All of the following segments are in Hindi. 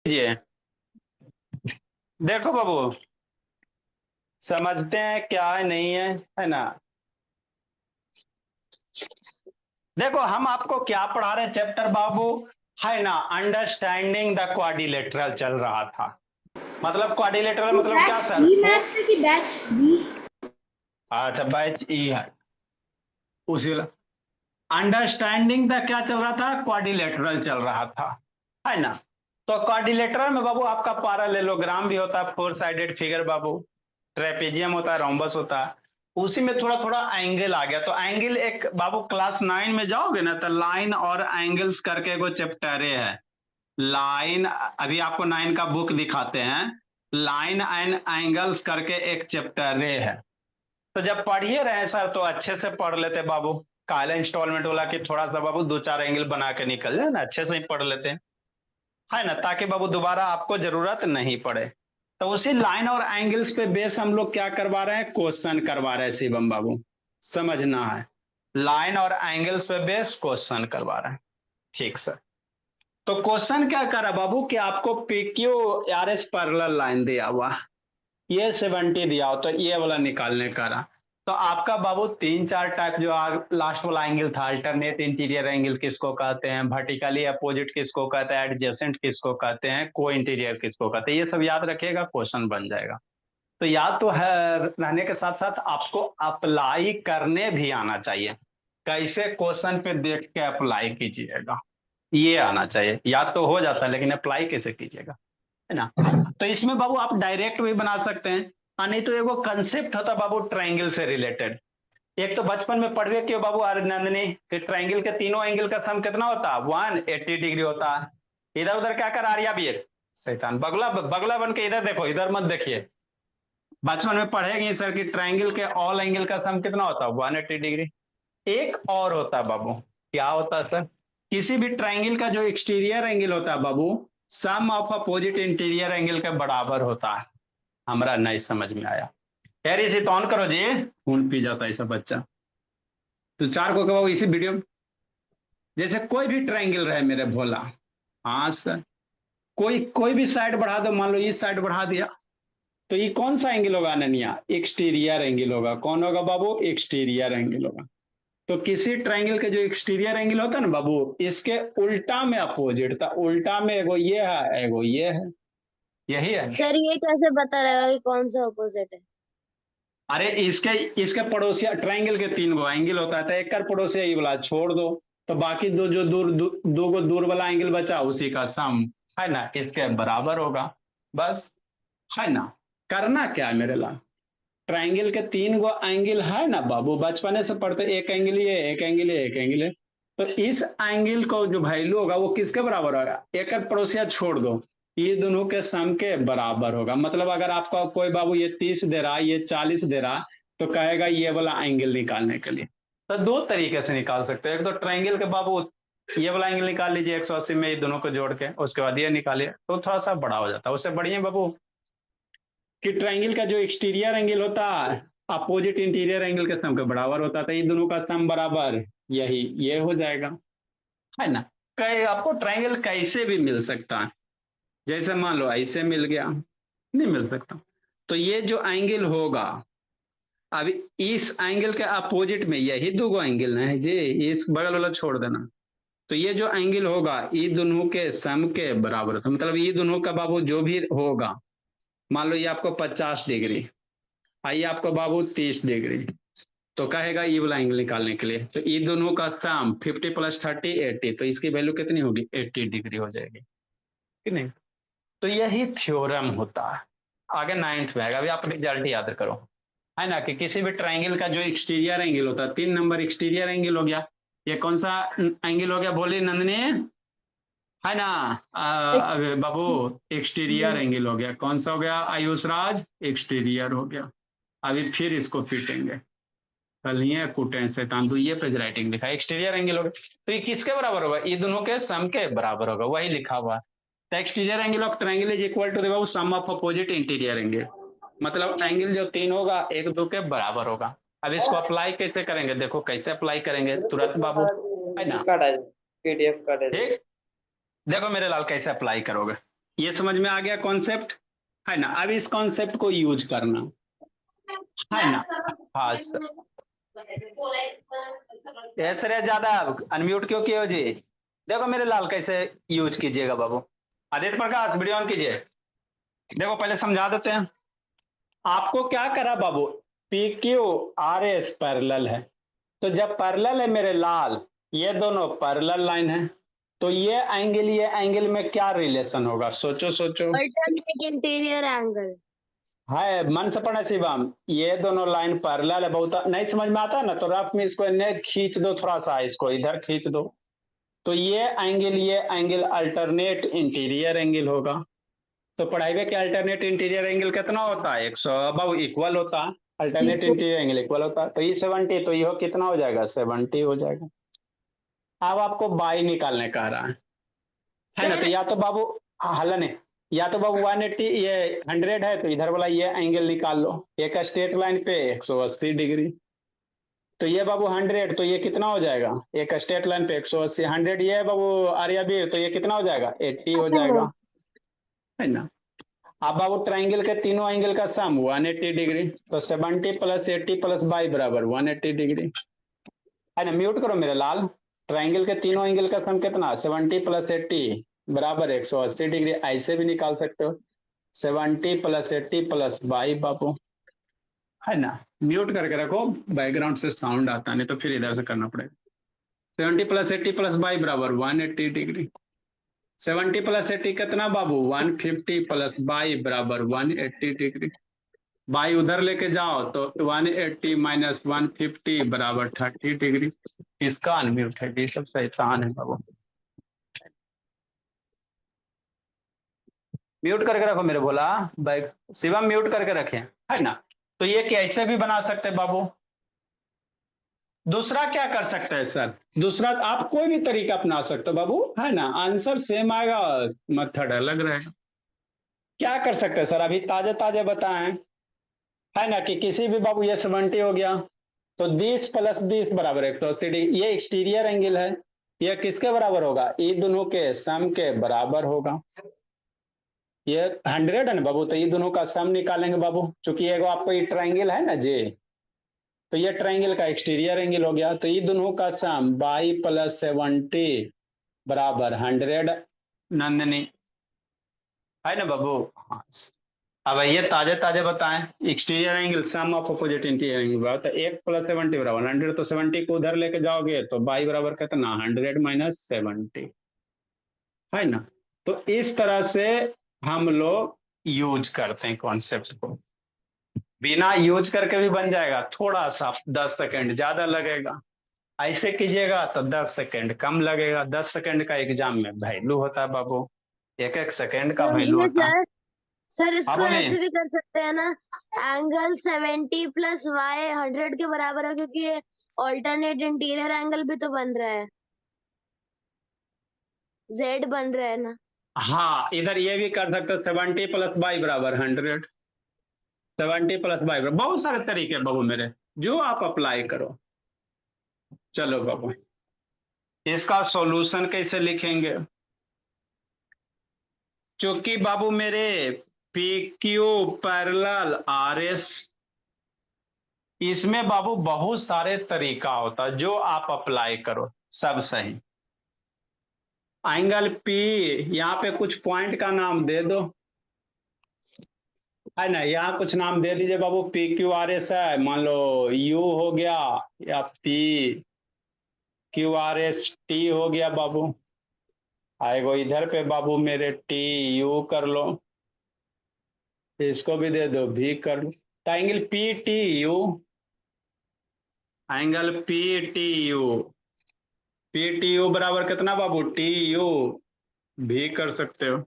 लीजिए। देखो बाबू, समझते हैं क्या है नहीं है ना। देखो हम आपको क्या पढ़ा रहे हैं चैप्टर बाबू, है ना। अंडरस्टैंडिंग द क्वाड्रिलेटरल चल रहा था। मतलब क्वाड्रिलेटरल वो मतलब क्या बैच सर बी वो। मैथ्स है कि बैच बी? अच्छा बैच ई है उसी। अंडरस्टैंडिंग द क्या चल रहा था, क्वाड्रिलेटरल चल रहा था, है ना। तो क्वाड्रिलेटरल में बाबू आपका पैरेललोग्राम भी होता है, फोर साइडेड फिगर बाबू। ट्रेपेजियम होता है, रोम्बस होता है। उसी में थोड़ा थोड़ा एंगल आ गया। तो एंगल एक बाबू क्लास 9 में जाओगे ना तो लाइन और एंगल्स करके वो चैप्टर है। लाइन, अभी आपको 9 का बुक दिखाते हैं। लाइन एंड एंगल्स करके एक चैप्टर है। तो जब पढ़िए रहे सर तो अच्छे से पढ़ लेते बाबू। काला इंस्टॉलमेंट वाला कि थोड़ा सा बाबू दो चार एंगल बना के निकल जाए ना, अच्छे से ही पढ़ लेते हैं, है ना, ताकि बाबू दोबारा आपको जरूरत नहीं पड़े। तो उसी लाइन और एंगल्स पे बेस हम लोग क्या करवा रहे हैं, क्वेश्चन करवा रहे हैं शिवम बाबू। समझना है, लाइन और एंगल्स पे बेस क्वेश्चन करवा रहे हैं। ठीक सर। तो क्वेश्चन क्या करा बाबू कि आपको PQ are S parallel line दिया हुआ, ये 70 दिया हो तो ये वाला निकालने का रहा। तो आपका बाबू तीन चार टाइप जो लास्ट वाला एंगल था, अल्टरनेट इंटीरियर एंगल किसको कहते हैं, वर्टिकली अपोजिट किसको कहते हैं, एडजेसेंट किसको कहते हैं, को इंटीरियर किसको कहते हैं, ये सब याद रखिएगा, क्वेश्चन बन जाएगा। तो याद तो है रहने के साथ साथ आपको अप्लाई करने भी आना चाहिए। कैसे क्वेश्चन पे देख के अप्लाई कीजिएगा, ये आना चाहिए। याद तो हो जाता है लेकिन अप्लाई कैसे कीजिएगा, है ना। तो इसमें बाबू आप डायरेक्ट भी बना सकते हैं, और नहीं तो एगो कंसेप्ट होता बाबू ट्रायंगल से रिलेटेड। एक तो बचपन में पढ़वे क्यों बाबू नंदनी कि ट्रायंगल के तीनों एंगल का सम कितना होता है, 180 डिग्री होता है। इधर उधर क्या कर आर्यावीर शैतान, बगला बगला बन के इधर देखो, इधर मत देखिए। बचपन में पढ़ेंगे सर कि ट्रायंगल के ऑल एंगल का सम कितना होता है, 180 डिग्री। एक और होता है बाबू, क्या होता है सर, किसी भी ट्रायंगल का जो एक्सटीरियर एंगल होता है बाबू, sum of opposite interior angle के बराबर होता है। हमारा नहीं समझ में आया यार, इसे तो ऑन करो जी, खून पी जाता है ऐसा बच्चा। तो चार को कहो इसी वीडियो में, जैसे कोई भी ट्रायंगल रहे मेरे भोला। हाँ सर, कोई कोई भी साइड बढ़ा दो, मान लो इस साइड बढ़ा दिया, तो ये कौन सा एंगल होगा अनन्या, एक्सटीरियर एंगल होगा। कौन होगा बाबू, एक्सटीरियर एंगल होगा। तो किसी ट्रायंगल के जो एक्सटीरियर एंगल होता है ना बाबू, इसके उल्टा में अपोजिट था, उल्टा में एगो ये है एगो ये है, यही है ना। सर ये कैसे पता रहेगा कि कौन सा अपोजिट है? अरे इसके इसके पड़ोसिया ट्रायंगल के तीन गो एंगल होता है, तो एक कर पड़ोसिया ये वाला छोड़ दो, तो बाकी दो जो दूर दो गो दूर वाला एंगल बचा उसी का सम, है ना, इसके बराबर होगा। बस, है ना। करना क्या है मेरे लाल, ट्रायंगल के तीन गो एंगल है ना बाबू, बचपने से पढ़ते, एक एंगल ये एक एंगल ये एक एंगल है। तो इस एंगल को जो वैल्यू होगा वो किसके बराबर होगा, एक पड़ोसिया छोड़ दो, ये दोनों के सम के बराबर होगा। मतलब अगर आपका कोई बाबू ये 30 दे रहा है ये 40 दे रहा, तो कहेगा ये वाला एंगल निकालने के लिए। तो दो तरीके से निकाल सकते हैं, एक तो ट्रायंगल के बाबू ये वाला एंगल निकाल लीजिए 180 में, ये दोनों को जोड़ के उसके बाद ये निकालिए, तो थोड़ा सा बड़ा हो जाता है। उससे बढ़िया बाबू कि ट्रायंगल का जो एक्सटीरियर एंगल होता है अपोजिट इंटीरियर एंगल के सम के बराबर होता था, ये दोनों का सम बराबर, यही ये हो जाएगा, है ना। कई आपको ट्रायंगल कैसे भी मिल सकता है, जैसे मान लो ऐसे मिल गया, नहीं मिल सकता। तो ये जो एंगल होगा, अभी इस एंगल के अपोजिट में यही दो एंगल है जी, इस बगल वाला छोड़ देना। तो ये जो एंगल होगा ये दोनों के सम के बराबर था, मतलब ये दोनों का बाबू जो भी होगा, मान लो ये आपको 50 डिग्री, आइए आपको बाबू 30 डिग्री, तो कहेगा ई वाला एंगल निकालने के लिए, तो ई दोनों का सम 50 + 30 80, तो इसकी वैल्यू कितनी होगी, 80 डिग्री हो जाएगी, कि नहीं। तो यही थ्योरम होता है। आगे 9th में आएगा, अभी आप रिजल्ट याद करो, है ना, कि किसी भी ट्राइंगल का जो एक्सटीरियर एंगल होता है, 3 नंबर एक्सटीरियर एंगल हो गया, ये कौन सा एंगल हो गया बोली नंदनी, है ना। बाबू एक्सटीरियर एंगल हो गया, कौन सा हो गया आयुष राज, एक्सटीरियर हो गया। अभी फिर इसको पीटेंगे, कल ही कुटे शैतान, तो ये पेज राइटिंग लिखा एक्सटीरियर एंगल होगा, तो ये किसके बराबर होगा, ये दोनों के सम के बराबर होगा, वही लिखा हुआ है। तो exterior angle of triangle is equal to देखो sum of opposite interior angle, मतलब एंगल जो तीन होगा एक दो के बराबर होगा। अब इसको अप्लाई कैसे करेंगे, देखो कैसे अप्लाई करेंगे तुरंत बाबू, है ना। कार्ड आ जाए, PDF कार्ड आ जाए। ठीक, देखो मेरे लाल कैसे अप्लाई करोगे। ये समझ में आ गया कॉन्सेप्ट, है ना। अब इस कॉन्सेप्ट को यूज करना, है ना। हाँ सर, ऐसे रे ज्यादा अनम्यूट क्यों किए हो जी। देखो मेरे लाल कैसे यूज कीजिएगा बाबू। आदित्य प्रकाश वीडियो ऑन कीजिए। देखो पहले समझा देते हैं आपको क्या करा बाबू। P Q R S parallel है, तो जब पैरेलल है मेरे लाल, ये दोनों पैरेलल लाइन है, तो ये एंगल में क्या रिलेशन होगा, सोचो सोचो। Alternate interior angle. है मन से पढ़ना शिवम, ये दोनों लाइन पैरेलल है। बहुत नहीं समझ में आता ना तो रफ में इसको नेक खींच दो, थोड़ा सा इसको इधर खींच दो, तो ये एंगल अल्टरनेट इंटीरियर एंगल होगा। तो पढ़ाई में क्या अल्टरनेट इंटीरियर एंगल कितना होता है, 100 अब इक्वल होता है। अल्टरनेट इंटीरियर एंगल इक्वल होता है, तो ये 70, तो ये कितना हो जाएगा, 70 हो जाएगा। अब आपको बाई निकालने कह रहा है ना। तो सर या तो बाबू हल ने, या तो बाबू 180 ये 100 है तो इधर वाला ये एंगल निकाल लो, एक स्ट्रेट लाइन पे 180 डिग्री। तो ये बाबू 100, तो ये कितना हो जाएगा, एक स्ट्रेट लाइन पे 180, 100 ये है बाबू आर्यावीर, तो ये कितना हो जाएगा, 80 हो जाएगा, है ना। अब बाबू ट्राइंगल के तीनों एंगल का सम 180 डिग्री, तो 70 प्लस 80 प्लस बाई बराबर 180 डिग्री, है ना। म्यूट करो मेरे लाल। ट्राइंगल के तीनों एंगल का सम कितना, 70 प्लस 80 बराबर 180 डिग्री, ऐसे भी निकाल सकते हो, 70 प्लस 80 प्लस बाई बाबू, है ना। म्यूट करके रखो, बैकग्राउंड से साउंड आता नहीं तो फिर इधर से करना पड़ेगा। 70 प्लस 80 प्लस बाई बराबर 180 डिग्री। 70 प्लस 80 कितना बाबू, 150 प्लस बाई बराबर 180 डिग्री। बाई उधर लेके जाओ तो 180 माइनस 150 बराबर 30 डिग्री। इसका अनम्यूट है, ये सब शैतान है बाबू। म्यूट करके रखो मेरे बोला, बैक शिवम म्यूट करके रखें, है ना। तो ये कैसे भी बना सकते हैं बाबू। दूसरा क्या कर सकते हैं सर, दूसरा आप कोई भी तरीका अपना सकते हो बाबू, है ना। आंसर सेम आएगा, मेथड अलग रहेगा। क्या कर सकते हैं सर, अभी ताजे ताजे बताएं, है ना, कि किसी भी बाबू ये 70 हो गया, तो 20 प्लस 20 बराबर 180 डिग्री, ये एक्सटीरियर एंगल है, ये किसके बराबर होगा, ये दोनों के सम के बराबर होगा। ये 100 है ना बाबू, तो ये दोनों का सम निकालेंगे बाबू, चूंकि एगो आपको ये ट्राइंगल है ना जी, तो ये ट्राइंगल का एक्सटीरियर एंगल हो गया, तो ये दोनों का सम बाई प्लस 70 बराबर 100, नंदनी, है ना बाबू। हाँ, अब ये ताजे ताजे बताएं, exterior angle sum of opposite interior angle बराबर, तो 1 प्लस 70 बराबर 100, तो 70 को उधर लेके जाओगे तो बाई बराबर कितना, 100 माइनस 70, है ना। तो इस तरह से हम लोग यूज करते हैं कॉन्सेप्ट को, बिना यूज करके भी बन जाएगा, थोड़ा सा 10 सेकंड ज्यादा लगेगा, ऐसे कीजिएगा तो 10 सेकंड कम लगेगा। 10 सेकंड का एग्जाम में वैल्यू होता है बाबू, एक एक सेकंड का तो वैल्यू ये होता है। सर हाँ इसको बोलिए। ऐसे भी कर सकते हैं ना, एंगल 70 प्लस वाई 100 के बराबर है, क्योंकि ये ऑल्टरनेट इंटीरियर एंगल भी तो बन रहा है, जेड बन रहा है ना। हाँ इधर ये भी कर सकते हो, 70 प्लस बाई बराबर 100, 70 प्लस बाई बराबर, बहुत सारे तरीके बाबू मेरे, जो आप अप्लाई करो। चलो बाबू, इसका सॉल्यूशन कैसे लिखेंगे, क्योंकि बाबू मेरे P Q parallel R S, इसमें बाबू बहुत सारे तरीका होता है, जो आप अप्लाई करो सब सही। एंगल पी, यहाँ पे कुछ पॉइंट का नाम दे दो, है ना। यहाँ कुछ नाम दे दीजिए बाबू, पी क्यू आर एस है, मान लो यू हो गया, या P Q R S T हो गया बाबू, आएगो इधर पे बाबू मेरे टी यू कर लो, इसको भी दे दो भी कर लो, तो angle P T U, angle P T U, P T U बराबर कितना बाबू, टी यू भी कर सकते हो,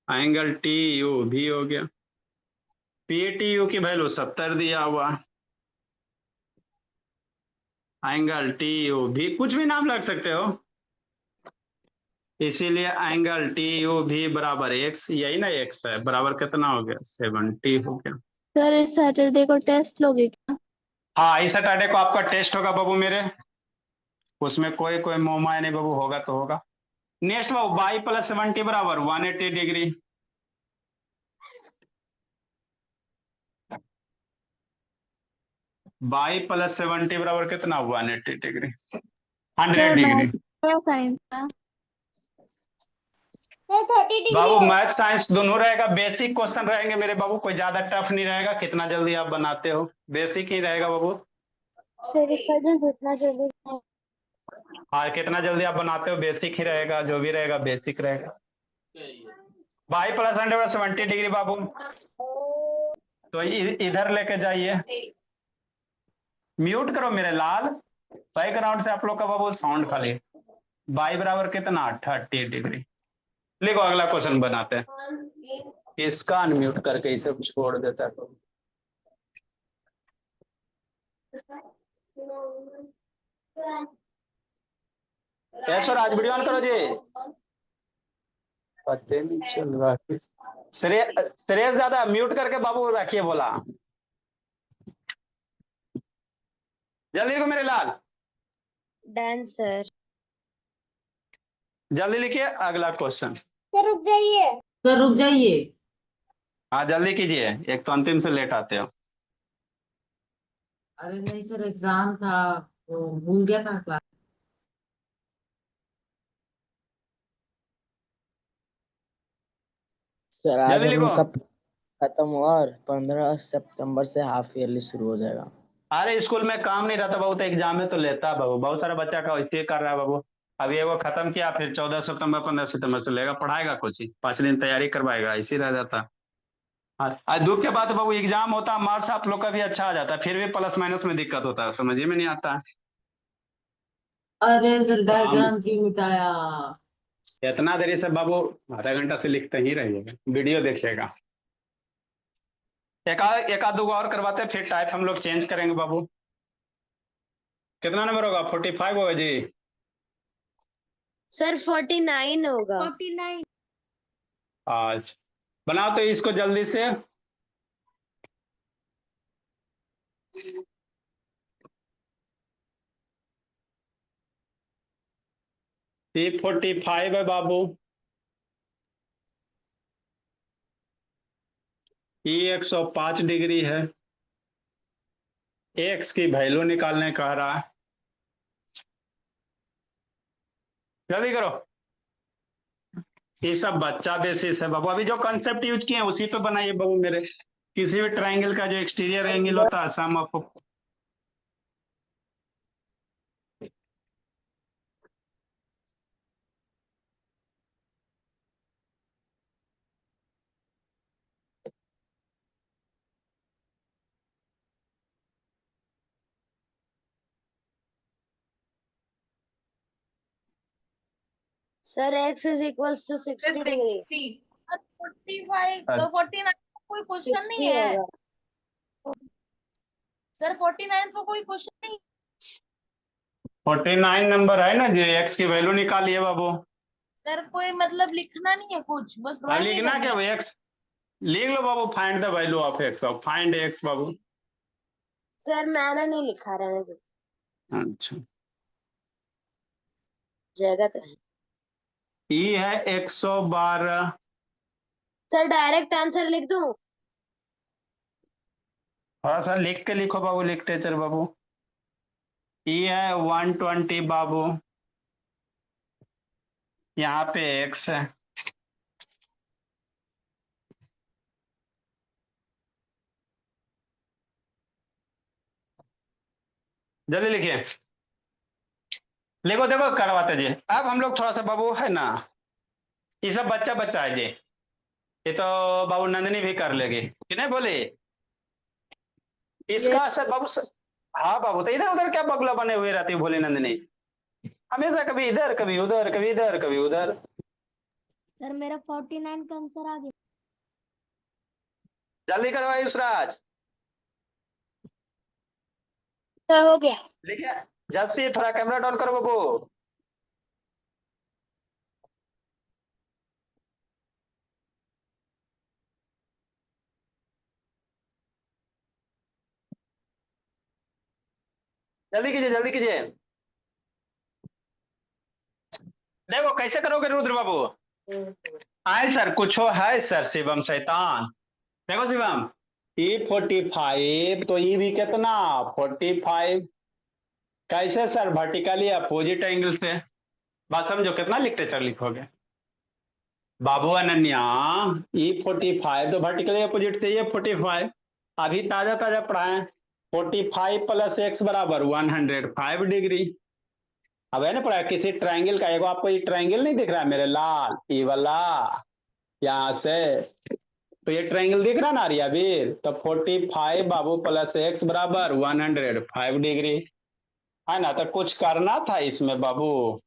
एंगल टी यू भी हो गया। पी टी यू की वैल्यू 70 दिया हुआ, एंगल टी यू भी कुछ भी नाम लग सकते हो, इसीलिए एंगल टी यू भी बराबर एक्स, यही ना एक्स है, बराबर कितना हो गया, 70 हो गया। सर इस सैटरडे को टेस्ट लोगे क्या? हाँ इस सैटरडे को आपका टेस्ट होगा बाबू मेरे, उसमें कोई कोई मोह माया नहीं बाबू, होगा तो होगा। नेक्स्ट बाबू बाई प्लस 70 बराबर 180 डिग्री। बाई प्लस 70 बराबर कितना 180 degree, 100 sir degree. Math science का। सर 30 डिग्री बाबू है। मैथ साइंस दोनों रहेगा, बेसिक क्वेश्चन रहेंगे मेरे बाबू, कोई ज्यादा टफ नहीं रहेगा। कितना जल्दी आप बनाते हो, बेसिक ही रहेगा बाबू। सर इसका जो जितना जल्दी हाँ कितना जल्दी आप बनाते हो बेसिक ही रहेगा, जो भी रहेगा बेसिक रहेगा। बाई प्लस 170 डिग्री बाबू, तो इधर लेके जाइए। म्यूट करो मेरे लाल, बैकग्राउंड से आप लोग का बाबू साउंड खाली। बाई बराबर कितना 30 डिग्री। लिखो अगला क्वेश्चन बनाते हैं। इसका अनम्यूट करके इसे छोड़ देता है। ऐश्वर आज वीडियो ऑन करो जी। पता नहीं चल रहा श्रेयस ज्यादा म्यूट करके बाबू रखिए बोला। जल्दी लिखो मेरे लाल, डन सर। जल्दी लिखिए अगला क्वेश्चन। सर रुक जाइए। सर रुक जाइए। हाँ जल्दी कीजिए, एक तो अंतिम से लेट आते हो। अरे नहीं सर, एग्जाम था तो भूल गया था क्लास। सर आज जल्दी हम लिखो। लोग का खत्म हुआ और 15 सितंबर से हाफ ईयरली शुरू हो जाएगा। अरे स्कूल में काम नहीं रहता बाबू, तो एग्जाम में तो लेता है बाबू। बहुत सारा बच्चा का वैसे कर रहा है बाबू। अभी वो खत्म किया, फिर 14 सितंबर 15 सितंबर से लेगा, पढ़ाएगा कुछ ही 5 दिन तैयारी करवाएगा, इसी रह जाता। हाँ आज दुख के बाद बाबू एग्जाम होता, मार्क्स आप लोग का भी अच्छा आ जाता, फिर भी प्लस माइनस में दिक्कत होता है, समझ में नहीं आता। अरे सर काम डायग्राम क्यों मिटाया। इतना देरी से बाबू, आधा घंटा से लिखते ही रहिएगा, वीडियो देखिएगा। एक आध दो और करवाते हैं, फिर टाइप हम लोग चेंज करेंगे बाबू। कितना नंबर होगा, 45 होगा जी। सर 49 होगा। 49। आज बनाओ तो इसको जल्दी से। P45 है बाबू। E 105 डिग्री है। एक्स की वैल्यू निकालने कह रहा है, जल्दी करो। ये सब बच्चा बेसिस है बाबू, अभी जो कंसेप्ट यूज किए हैं उसी पे बनाइए बाबू मेरे। किसी भी ट्रायंगल का जो एक्सटीरियर एंगल होता है sum of. Sir x is equals to 60 डिग्री। 45 अच्छा। 49 कोई क्वेश्चन नहीं 60 है होगा। सर। 49 को कोई क्वेश्चन नहीं। 49 नंबर है ना जी, एक्स की वैल्यू निकालिए बाबू। सर कोई मतलब लिखना नहीं है कुछ, बस ड्राइंग ही लिखना करनी क्या है। एक्स लिख लो बाबू, find the value of x बाबू, फाइंड एक्स बाबू। सर मैंने नहीं लिखा, रहने दो, अच्छा जगह तो है। ई है 112। सर डायरेक्ट आंसर लिख दूं? थोड़ा सा लिख के लिखो बाबू, लिटरेचर बाबू। ई है 120 बाबू, यहाँ पे एक्स है। जल्दी लिखिए, लिखो देखो करवाते जी। अब हम लोग थोड़ा सा बाबू है ना, ये सब बच्चा बच्चा है जी, ये तो बाबू नंदनी भी कर लेगी कि नहीं बोले। इसका असर बाबू हाँ बाबू, तो इधर उधर क्या बगला बने हुए रहती है भोले नंदनी, हमेशा कभी इधर कभी उधर, कभी इधर कभी उधर। सर मेरा 49 का आंसर आ गया। जल्दी करो आयुषराज, सर हो गया। लिखिए। जल्दी थोड़ा कैमरा डाउन करो बाबू। जल्दी कीजिए जल्दी कीजिए। देखो कैसे करोगे रुद्र बाबू। आए सर कुछ हो है सर शिवम शैतान। देखो शिवम, E45 तो ई भी कितना 45। कैसे सर वर्टिकली अपोजिट एंगल से। बात समझो कितना लिखते लिखोगे बाबू अनन्या। E45 तो वर्टिकली अपोजिट से ये 45। अभी ताजा ताजा पढ़ाए 45 प्लस एक्स बराबर 105 डिग्री। अब है ना पढ़ा किसी ट्रायंगल का, एगो आपको ये ट्रायंगल नहीं दिख रहा है मेरे लाल ये वाला यहाँ से, तो ये ट्रायंगल दिख रहा ना आर्यावीर, तो 45 बाबू प्लस एक्स बराबर 105 डिग्री है ना। तो कुछ करना था इसमें बाबू।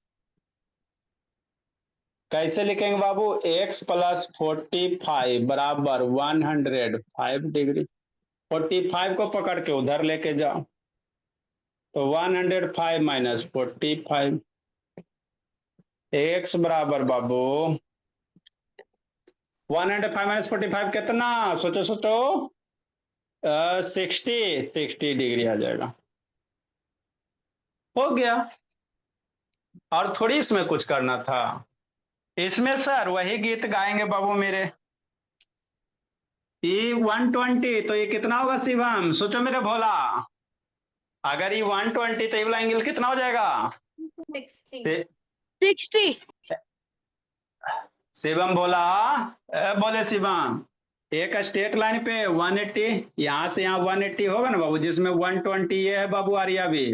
कैसे लिखेंगे बाबू, x प्लस 45 बराबर 105 डिग्री। 45 को पकड़ के उधर लेके जाओ, तो 105 माइनस 45, x बराबर बाबू 105 माइनस 45 कितना, सोचो सोचो, 60 डिग्री आ जाएगा। हो गया। और थोड़ी इसमें कुछ करना था। इसमें सर वही गीत गाएंगे बाबू मेरे। ये 120 तो ये कितना होगा शिवम, सोचो मेरे भोला। अगर ये 120 तो ये वाला एंगल कितना हो जाएगा 60। शिवम बोला, बोले शिवम, एक स्ट्रेट लाइन पे 180, यहां से यहाँ 180 होगा ना बाबू, जिसमें 120 ये है बाबू आर्या भी,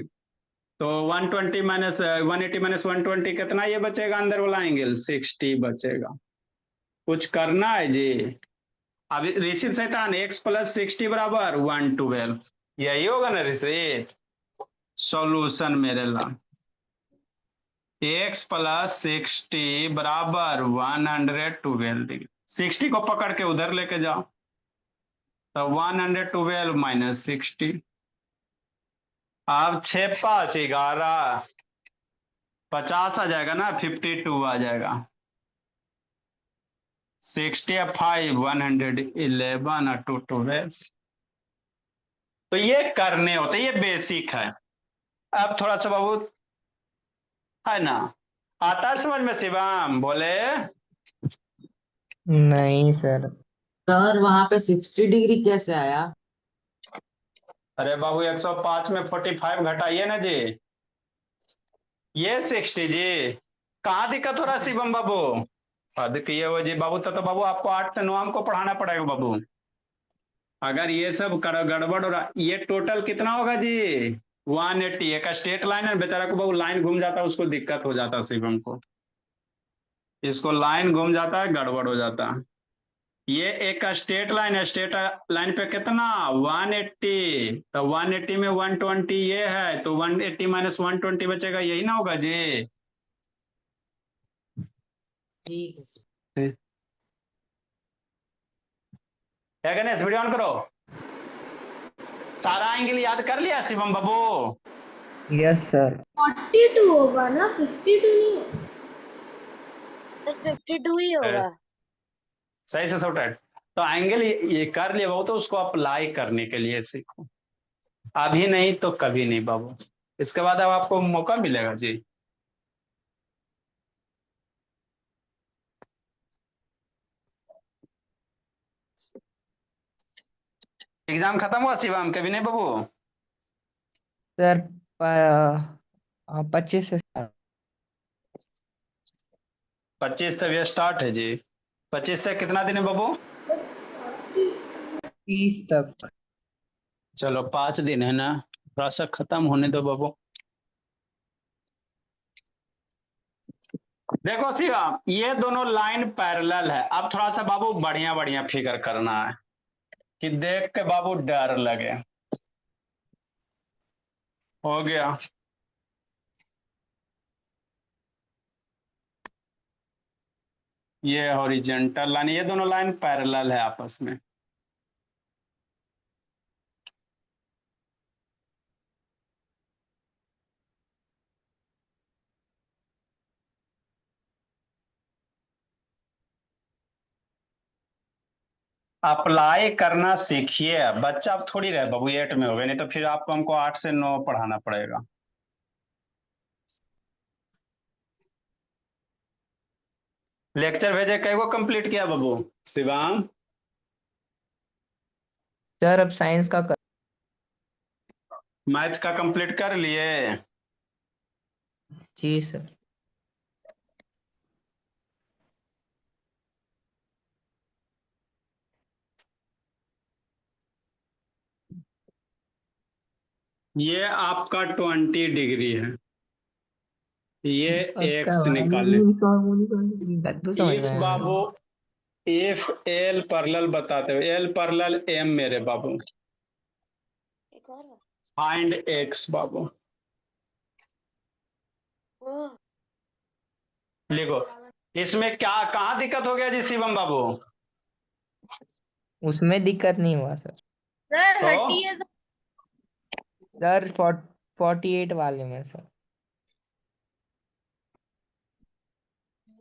तो 120 माइनस 180 माइनस 120 कितना ये बचेगा, अंदर वाला एंगल 60 बचेगा। कुछ करना है जी। अब ऋषित शैतान x प्लस 60 बराबर 112, यही होगा ना ऋषित। सॉल्यूशन मेरे ला x प्लस 60 बराबर 112 डिग्री। 60 को पकड़ के उधर लेके जाओ, तो 112 माइनस 60। अब 6 5 11 50 आ जाएगा ना, 52 आ जाएगा। 65 111 और 212। तो ये करने होते, ये बेसिक है। अब थोड़ा सा बाबू है ना, आता है समझ में शिवम बोले। नहीं सर। सर वहां पे 60 डिग्री कैसे आया? अरे बाबू 105 में 45 घटाइए ना जी, ये 60 जी। कहाँ दिक्कत हो रहा है शिवम बाबू। हद किए हो जी बाबू, तो बाबू आपको 8 से 9 हमको पढ़ाना पड़ेगा बाबू। अगर ये सब गड़बड़ हो रहा, ये टोटल कितना होगा जी 180। एक स्ट्रेट लाइन है बेचारा को बाबू, लाइन घूम जाता है उसको दिक्कत हो जाता है शिवम को, इसको लाइन घूम जाता है गड़बड़ हो जाता है। ये एक स्ट्रेट लाइन है, स्ट्रेट लाइन पे कितना 180, तो 180 में 120 ये है, तो 180 माइनस 120 बचेगा, यही ना होगा जी। ठीक है सर। क्या कहने वीडियो ऑन करो। सारा एंगल याद कर लिया शिवम बाबू। Yes sir. 42 होगा ना, 52 नहीं होगा। 52 ही होगा। सही से सॉर्टेड। तो एंगल ये कर लिया बाबू, तो उसको अप्लाई करने के लिए सीखो। अभी नहीं तो कभी नहीं बाबू, इसके बाद अब आपको मौका मिलेगा जी। एग्जाम खत्म हुआ शिवम कभी नहीं बाबू। सर 25 से 25 से भी स्टार्ट है जी। 25 से कितना दिन है बाबू। 30 तक। चलो 5 दिन है ना, थोड़ा सा खत्म होने दो बाबू। देखो शिवम, ये दोनों लाइन पैरेलल है। अब थोड़ा सा बाबू बढ़िया बढ़िया फिगर करना है कि देख के बाबू डर लगे। हो गया। ये हॉरिजेंटल लाइन, ये दोनों लाइन पैरेलल है आपस में। अप्लाई करना सीखिए। बच्चा अब थोड़ी रहे बाबू 8 में हो गए, नहीं तो फिर आपको हमको 8 से 9 पढ़ाना पड़ेगा। लेक्चर भेजे कई को कंप्लीट किया बाबू शिवांग? सर अब साइंस का कर... मैथ का कंप्लीट कर लिए? जी सर। ये आपका 20 डिग्री है, ये पक्का एक्स भाई, निकालने। गद्दू समझ इफ में आया बाबू, इफ एल पैरेलल बताते हो, एल पैरेलल एम मेरे बाबू, एक और फाइंड एक्स बाबू। ओह, लिखो इसमें क्या कहाँ दिक्कत हो गया जी शिवम बाबू? उसमें दिक्कत नहीं हुआ सर। सर तो हटिए सर। सर 48 वाले में सर।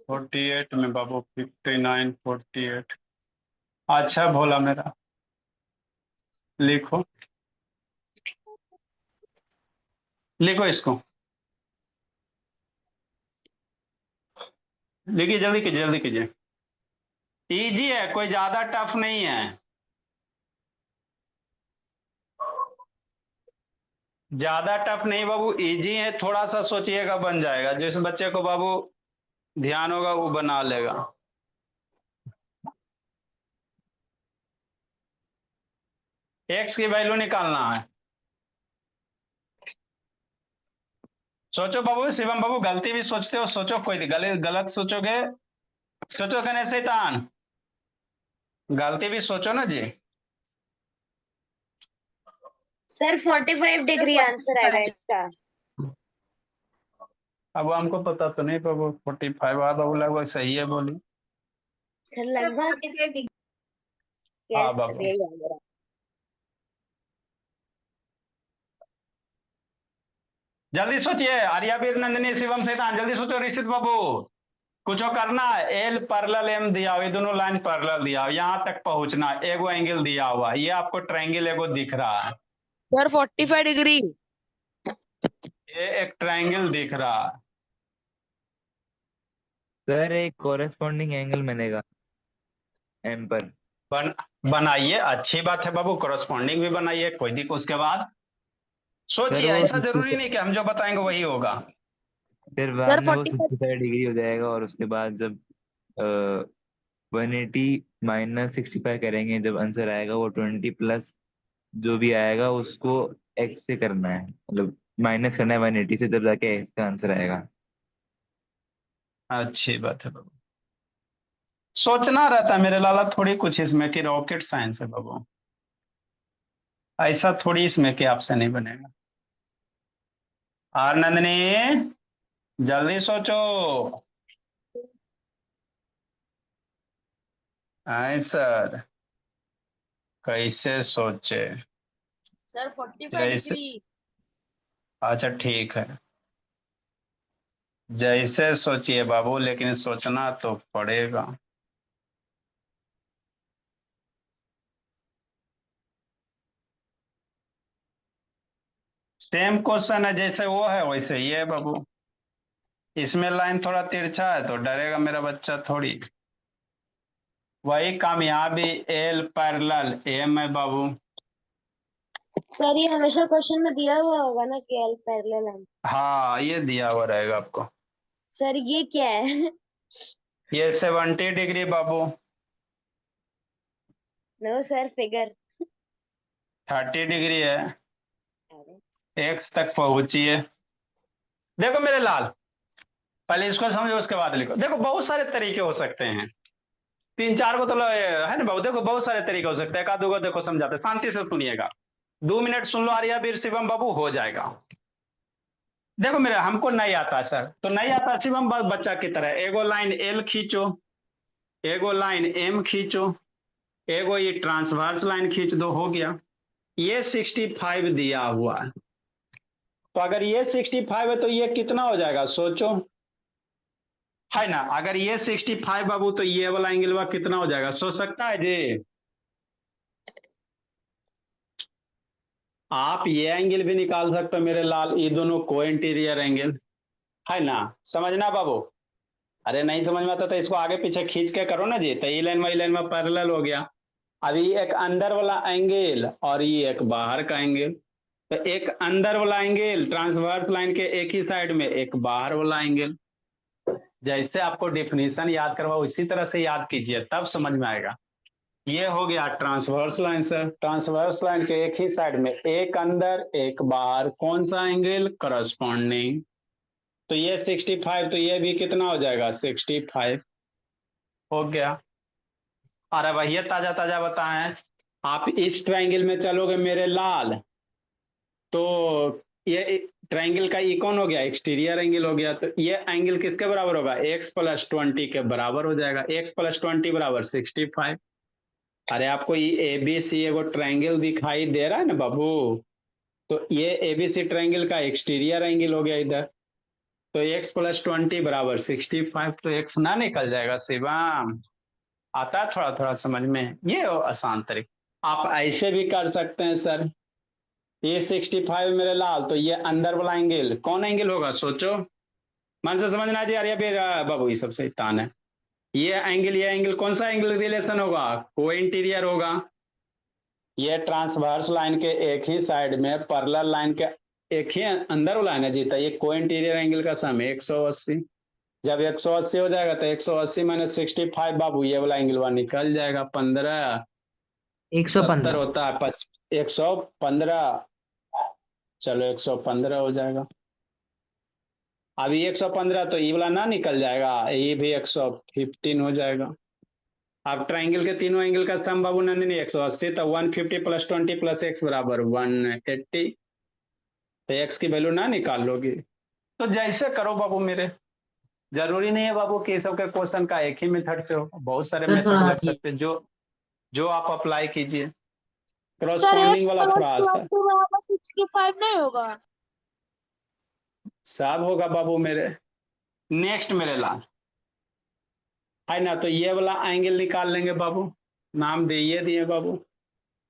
48 में बाबू, 59 48। अच्छा भोला मेरा, लिखो लिखो इसको, लिखिए जल्दी कीजिए जल्दी कीजिए। इजी है, कोई ज्यादा टफ नहीं है, ज्यादा टफ नहीं बाबू, इजी है, थोड़ा सा सोचिएगा बन जाएगा। जिस बच्चे को बाबू ध्यान होगा वो बना लेगा। एक्स की वैल्यू निकालना है। सोचो बाबू, शिवम बाबू गलती भी सोचते हो, सोचो, कोई गलत गलत सोचोगे, सोचो कहने शैतान, गलती भी सोचो ना जी। सर 45 डिग्री आंसर आएगा इसका। अब हमको पता तो नहीं बाबू, 45 आ बाबू लगभग सही है बोली। सर लगभग हाँ यस बाबू, यही है मेरा। जल्दी सोचिए, आर्यावीर नंदिनी शिवम शैतान, जल्दी सोचो ऋषित बाबू, कुछ करना है। एल पैरेलल एम दिया हुआ, ये दोनों लाइन पैरेलल दिया हुआ, यहाँ तक पहुंचना, एगो एंगल दिया हुआ, ये आपको ट्रायंगल एगो दिख रहा है, सर 45 डिग्री। ये एक ट्रायंगल दिख रहा है। सर एक कोरेस्पॉन्डिंग एंगल मिलेगा एम पर। बन बनाइए, अच्छी बात है बाबू, कोरस्पॉन्डिंग भी बनाइए, कोई दिक्कत। उसके बाद सर सोचिए, वो ऐसा 65 जरूरी नहीं कि हम जो बताएंगे वही होगा। फिर बाद सर में वो 45 65 डिग्री हो जाएगा और उसके बाद जब 180 माइनस 65 करेंगे, जब आंसर आएगा वो 20 प्लस जो भी आएगा उसको एक्स से करना है, मतलब माइनस करना है 180 से, तब जाके एक्स का आंसर आएगा। अच्छी बात है बाबू, सोचना रहता है मेरे लाला, थोड़ी कुछ इसमें कि रॉकेट साइंस है बाबू, ऐसा थोड़ी इसमें कि आपसे नहीं बनेगा। आर नंदनी जल्दी सोचो, सर कैसे सोचे? सर 45 जैसे, डिग्री। अच्छा ठीक है, जैसे सोचिए बाबू, लेकिन सोचना तो पड़ेगा। सेम क्वेश्चन है, जैसे वो है वैसे ही है बाबू, इसमें लाइन थोड़ा तिरछा है तो डरेगा मेरा बच्चा थोड़ी। वही काम यहाँ भी, एल पैरेलल एम है बाबू। सर ये हमेशा क्वेश्चन में दिया हुआ होगा ना कि एल पैरेलल है। हाँ ये दिया हुआ रहेगा आपको। सर ये क्या है? ये 70 डिग्री बाबू, नो सर फिगर। 30 डिग्री है, अरे एक्स तक पहुंचिए। देखो मेरे लाल, पहले इसको समझो उसके बाद लिखो। देखो बहुत सारे तरीके हो सकते हैं, तीन चार को तो है ना बाबू, देखो बहुत सारे तरीके हो सकते हैं, एक आधो को देखो समझाते, शांति से सुनिएगा, 2 मिनट सुन लो आर्या वीर शिवम बाबू, हो जाएगा। देखो मेरे, हमको नहीं आता सर, तो नहीं आता शिवम बच्चा की तरह, एगो लाइन एल खींचो, एगो लाइन एम खींचो, एगो ये ट्रांसवर्स लाइन खींच दो, हो गया। ये 65 दिया हुआ है, तो अगर ये 65 है तो ये कितना हो जाएगा सोचो, है ना? अगर ये 65 बाबू तो ये वाला एंगल कितना हो जाएगा, सोच सकता है जी? आप ये एंगल भी निकाल सकते हो मेरे लाल, ये दोनों को इंटीरियर एंगल है ना, समझना बाबू। अरे नहीं समझ में आता तो इसको आगे पीछे खींच के करो ना जी, तो ई लाइन में पैरेलल हो गया। अभी एक अंदर वाला एंगल और ये एक बाहर का एंगल, तो एक अंदर वाला एंगल ट्रांसवर्स लाइन के एक ही साइड में, एक बाहर वाला एंगल। जैसे आपको डेफिनेशन याद करवा उसी तरह से याद कीजिए, तब समझ में आएगा। ये हो गया transverse line sir, transverse line के एक ही साइड में एक अंदर एक बाहर, कौन सा एंगल? करस्पॉन्डिंग। तो ये 65, तो ये भी कितना हो जाएगा? 65 हो गया। और अब ये ताजा ताजा बताएं, आप इस ट्रायंगल में चलोगे मेरे लाल, तो ये ट्रायंगल का ई कौन हो गया? एक्सटीरियर एंगल हो गया। तो ये एंगल किसके बराबर होगा? x + 20 के बराबर हो जाएगा। x + 20 = 65। अरे आपको ये ABC एगो ट्रायंगल दिखाई दे रहा है ना बाबू, तो ये ABC ट्रायंगल का एक्सटीरियर एंगल हो गया इधर। तो x + 20 = 65, तो x ना निकल जाएगा शिवम। आता है थोड़ा थोड़ा समझ में? ये हो आसान तरीका। आप ऐसे भी कर सकते हैं सर, ये 65 मेरे लाल, तो ये अंदर वाला एंगल कौन एंगल होगा? सोचो, मन से समझना जी। अरे फिर बाबू ये सब शैतान है। ये एंगल कौन सा एंगल रिलेशन होगा? को इंटीरियर होगा। ये ट्रांसवर्स लाइन के एक ही साइड में पैरेलल लाइन के एक ही अंदर वाला है ना जी, तो ये को इंटीरियर एंगल का सम 180। जब 180 हो जाएगा तो 180 - 65 बाबू, ये वाला एंगल वहां निकल जाएगा। 15 70 115। होता है 115। चलो 115 हो जाएगा। अभी 115, तो ये वाला ना निकल जाएगा, ये भी 115 हो जाएगा। अब ट्राइंगल के तीनों एंगल का सम बाबू नंदिनी 180, तो 150 + 20 + x = 180। तो x की वैल्यू ना निकाल लोगे, तो जैसे करो बाबू मेरे। जरूरी नहीं है बाबू कि सबके क्वेश्चन का एक ही मेथड से हो, बहुत सारे सर थोड़ा मेथड लग हटिए। सकते हैं, जो आप अप्लाई कीजिए। सर क्रॉसपॉन्डिंग वाला थोड़ा x आसान + 20 = 65 नहीं होगा? सब होगा बाबू मेरे। नेक्स्ट मेरे लाल है ना, तो ये वाला एंगल निकाल लेंगे बाबू। नाम दिए बाबू,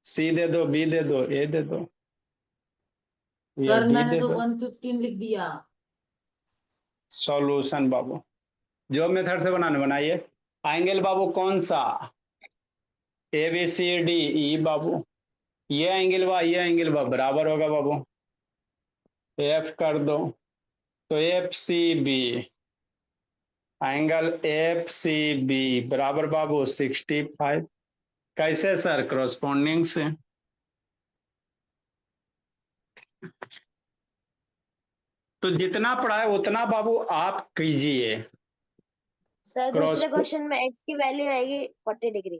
सी दे दो, बी दे दो, ए दे दो, ये सर डी मैंने दे तो दो। 115 लिख दिया। सॉल्यूशन बाबू, जो मेथड से बनाने बनाइए। एंगल बाबू कौन सा? ABCD बाबू। ये एंगल बराबर होगा बाबू, F कर दो। तो FCB, एंगल FCB बराबर बाबू 65। कैसे सर? क्रॉसपॉन्डिंग से। तो जितना पढ़ा है उतना बाबू आप कीजिए। सर क्रॉस दूसरे क्वेश्चन में x की वैल्यू आएगी 40 डिग्री।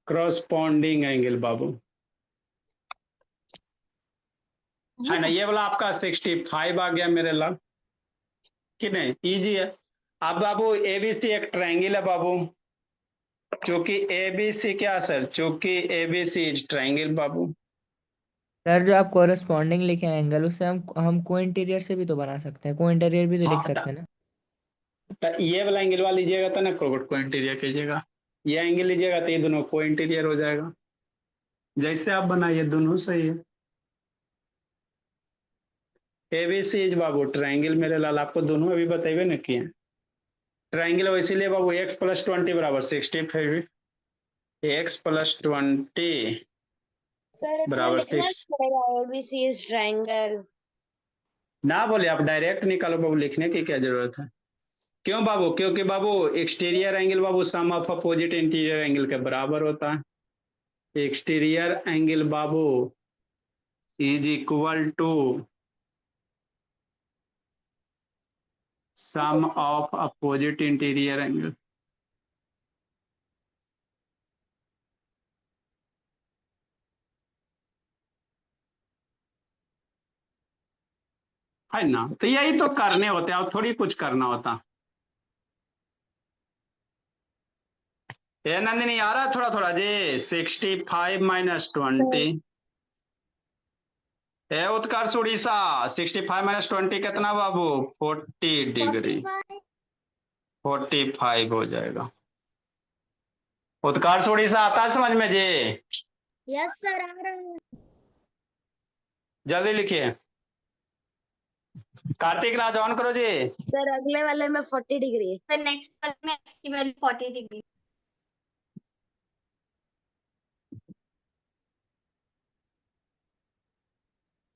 क्रॉसपॉन्डिंग एंगल बाबू है ना, ये वाला आपका 65 आ गया मेरे लाल, कि नहीं? इजी है। अब बाबू ABC एक ट्रायंगल है बाबू, क्योंकि ABC क्या सर? क्योंकि ABC is triangle Babu. Sir जो आप कोरस्पॉन्डिंग लिखे एंगल, उससे हम को इंटीरियर से भी तो बना सकते हैं, को इंटीरियर भी तो लिख हाँ, सकते हैं ना। तो ये वाला एंगल वाला लीजिएगा तो ना को इंटीरियर कीजिएगा, ये एंगल लीजिएगा तो ये दोनों को इंटीरियर हो जाएगा। जैसे आप बनाइए दोनों सही है। ABC इज बाबू ट्रायंगल मेरे लाल, आपको दोनों अभी बताइए ना किए। ट्रायंगल वैसे लिए बाबू x + 20 = 65, x + 20 सर इतना बराबर लिखना 6। नहीं पड़ेगा ABC इज ट्रायंगल। ना बोले आप डायरेक्ट निकालो बाबू, लिखने की क्या जरूरत है? क्यों बाबू? क्योंकि बाबू एक्सटीरियर एंगल बाबू sum of opposite interior angle के बराबर होता है। एक्सटीरियर एंगल बाबू is equal to sum of opposite interior angle. है ना, तो यही तो करने होते हैं और थोड़ी कुछ करना होता। ये नंदिनी आ रहा है थोड़ा थोड़ा जी? 65 - 20 है उत्कर्ष उड़ीसा। 65 - 20 कितना बाबू? 40 डिग्री। 45 हो जाएगा। उत्कर्ष उड़ीसा आता है समझ में जी? यस सर आ रहा है। जल्दी लिखिए। कार्तिक राज ऑन करो जी। सर अगले वाले में 40 डिग्री है। सर नेक्स्ट वाले में x की वैल्यू 40 डिग्री।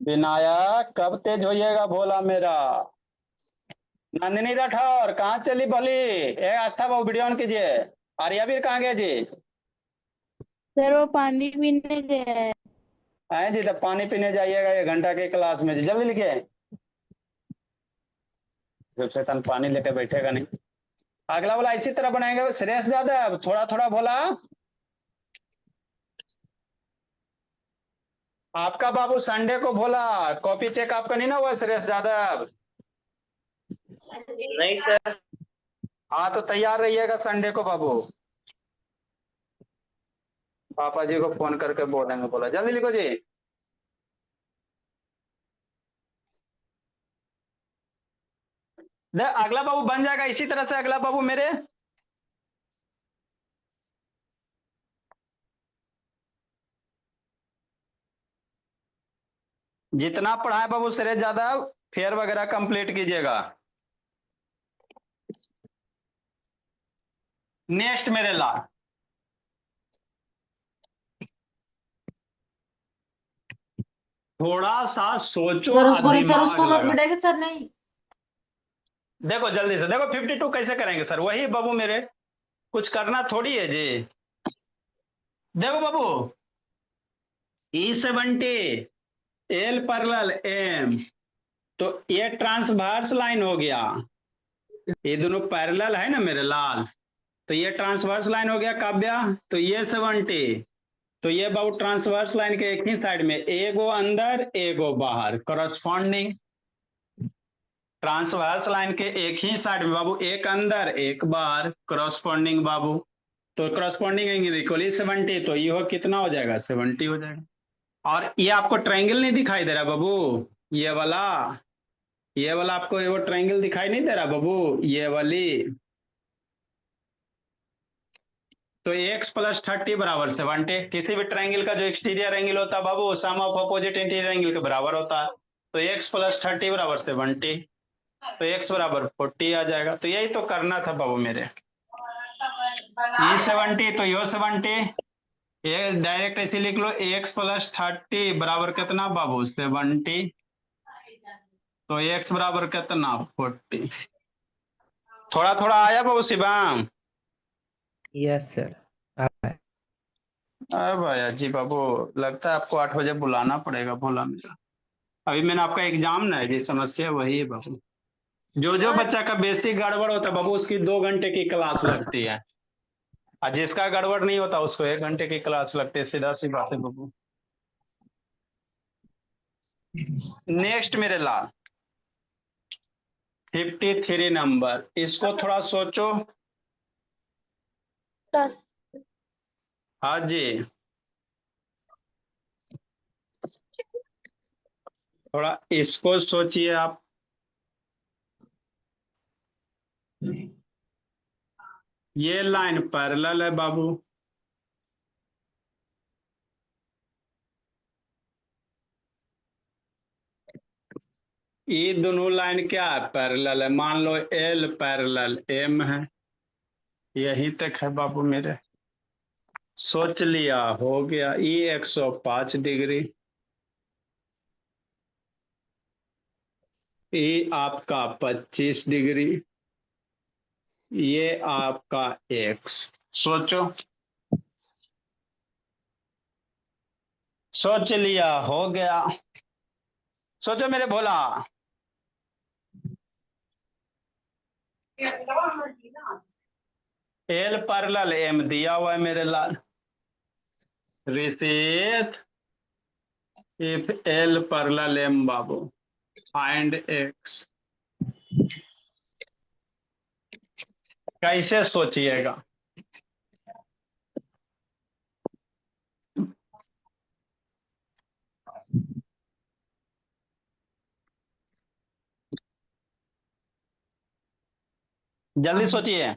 विनायक कब तेज होइएगा भोला मेरा। नंदिनी राठौर कहाँ चली भली। ए आस्था बाबू वीडियो ऑन कीजिए। आर्यावीर कहाँ गए जी। सर वो पानी पीने गया है। आए जी तब पानी पीने जाइएगा 1 घंटा के क्लास में जी, जल्दी लिखिए। जब शैतान पानी लेके बैठेगा नहीं। अगला वाला इसी तरह बनाएंगे श्रेयस यादव थोड़ा थोड़ा बोला। आपका बाबू संडे को बोला कॉपी चेक आपका नहीं ना हुआ श्रेयस यादव। नहीं सर। हाँ तो तैयार रहिएगा संडे को बाबू। पापा जी को फोन करके बोलेंगे बोला जल्दी लिखो जी। अगला बाबू बन जाएगा इसी तरह से अगला बाबू मेरे। जितना पढ़ाए बाबू श्रेय यादव फेयर वगैरह कंप्लीट कीजिएगा। नेक्स्ट मेरे ला थोड़ा सा सोचो सर और उसको नहीं, सर दिमाग उसको मत लगा। मिटाएगा सर, नहीं। देखो जल्दी से देखो 52 कैसे करेंगे सर वही बाबू मेरे कुछ करना थोड़ी है जी। देखो बाबू E70 L पैरेलल M तो ये ट्रांसवर्स लाइन हो गया। ये दोनों पैरेलल है ना मेरे लाल तो ये ट्रांसवर्स लाइन हो गया काव्या। तो ये 70 तो ये बाबू ट्रांसवर्स लाइन के एक ही साइड में एगो अंदर एगो बाहर करस्पॉन्डिंग। ट्रांसवर्स लाइन के एक ही साइड में बाबू एक अंदर एक बाहर करस्पॉन्डिंग बाबू। तो करस्पॉन्डिंग इक्वली 70 तो ये कितना हो जाएगा 70 हो जाएगा। और ये आपको ट्रायंगल नहीं दिखाई दे रहा बाबू ये वाला आपको वो ट्रायंगल दिखाई नहीं दे रहा बाबू ये वाली। तो x + 30 = 70 किसी भी ट्रायंगल का जो एक्सटीरियर एंगल होता है बाबू sum of opposite interior angle के बराबर होता है। तो x + 30 = 70 तो x = 40 आ जाएगा। तो यही तो करना था बाबू मेरे। ये 70 तो यो 70 ये डायरेक्ट ऐसे लिख लो x + 30 = कितना बाबू 70 तो x = कितना 40। थोड़ा थोड़ा आया बाबू शिवाम। Yes sir. अरे भैया जी बाबू लगता है आपको 8 बजे बुलाना पड़ेगा भोला मेरा। अभी मैंने आपका एग्जाम ना है जी समस्या वही है बाबू। जो बच्चा का बेसिक गड़बड़ होता है बाबू उसकी 2 घंटे की क्लास लगती है और जिसका गड़बड़ नहीं होता उसको 1 घंटे की क्लास लगती है सीधा सी बात है बाबू। नेक्स्ट मेरे लाल 53 नंबर इसको थोड़ा सोचो। हाँ जी थोड़ा इसको सोचिए आप। ये लाइन पैरेलल है बाबू ये दोनों लाइन क्या है पैरेलल है। मान लो L पैरेलल M है यही तक है बाबू मेरे। सोच लिया हो गया ये 105 डिग्री ये आपका 25 डिग्री ये आपका X। सोचो सोच लिया हो गया। सोचो मेरे भोला। L पैरेलल M दिया हुआ है मेरे लाल। रिसीत इफ L पैरेलल M बाबू फाइंड X। कैसे सोचिएगा। जल्दी सोचिए।